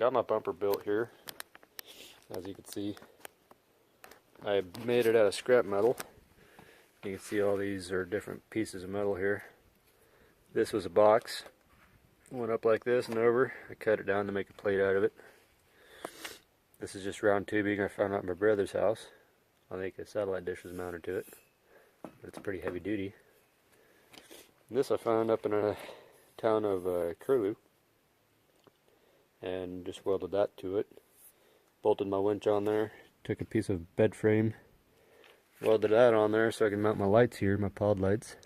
got my bumper built here. As you can see, I made it out of scrap metal. You can see all these are different pieces of metal here. This was a box. Went up like this and over. I cut it down to make a plate out of it. This is just round tubing I found out at my brother's house. I think a satellite dish was mounted to it. But it's pretty heavy duty. And this I found up in a town of Curlew. And just welded that to it. Bolted my winch on there. Took a piece of bed frame. Welded that on there so I can mount my lights here, my pod lights.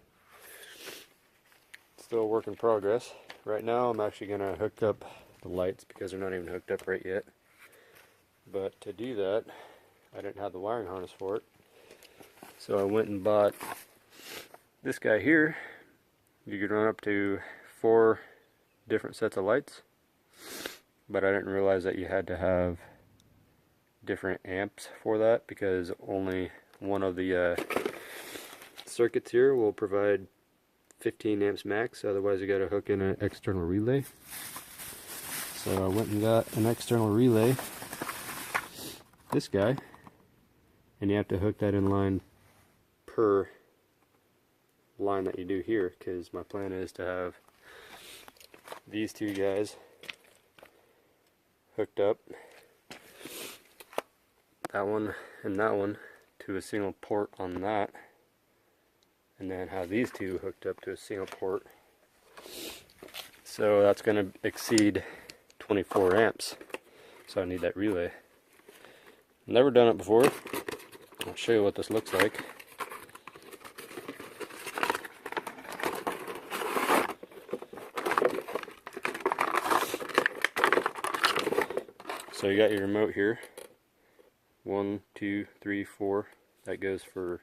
Still a work in progress. Right now I'm actually going to hook up the lights because they're not even hooked up right yet. But to do that, I didn't have the wiring harness for it. So I went and bought this guy here. You could run up to 4 different sets of lights. But I didn't realize that you had to have different amps for that because only one of the circuits here will provide 15 amps max, otherwise you got to hook in an external relay. So I went and got an external relay, this guy, and you have to hook that in line per line that you do here, because my plan is to have these 2 guys hooked up, that one and that one, to a single port on that, and then have these 2 hooked up to a single port. So that's going to exceed 24 amps. So I need that relay. Never done it before. I'll show you what this looks like. So you got your remote here. 1, 2, 3, 4. That goes for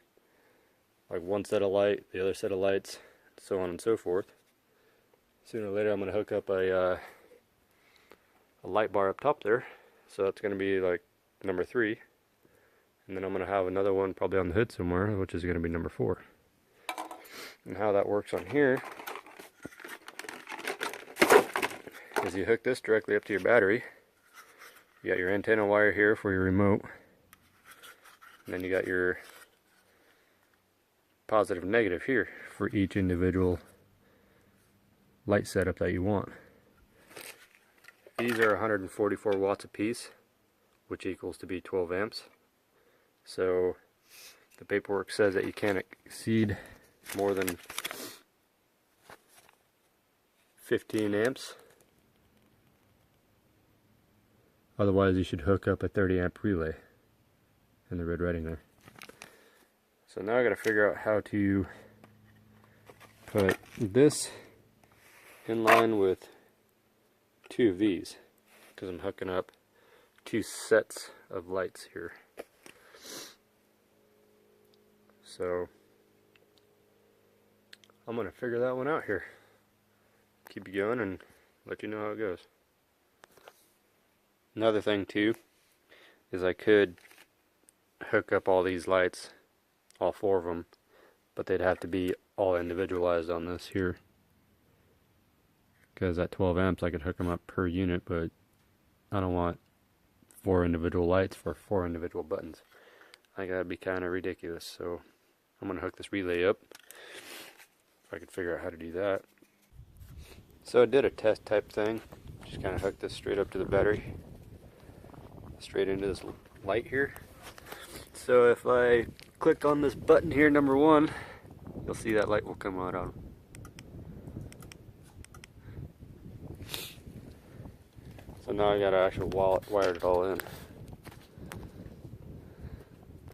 like one set of light, the other set of lights, so on and so forth. Sooner or later I'm going to hook up a light bar up top there. So that's going to be like number 3. And then I'm going to have another one probably on the hood somewhere, which is going to be number 4. And how that works on here is you hook this directly up to your battery. You got your antenna wire here for your remote. And then you got your positive and negative here for each individual light setup that you want. These are 144 watts a piece, which equals to be 12 amps. So the paperwork says that you can't exceed more than 15 amps. Otherwise you should hook up a 30 amp relay in the red writing there. So now I got to figure out how to put this in line with 2 of these, because I'm hooking up 2 sets of lights here. So I'm going to figure that one out here. Keep you going and let you know how it goes. Another thing too is I could hook up all these lights, all 4 of them, but they'd have to be all individualized on this here, because at 12 amps I could hook them up per unit, but I don't want 4 individual lights for 4 individual buttons. I think that'd be kind of ridiculous, so I'm going to hook this relay up if I could figure out how to do that. So I did a test type thing, just kind of hooked this straight up to the battery, straight into this light here. So if I click on this button here, number 1, you'll see that light will come out on. So now I got to actually wire it all in.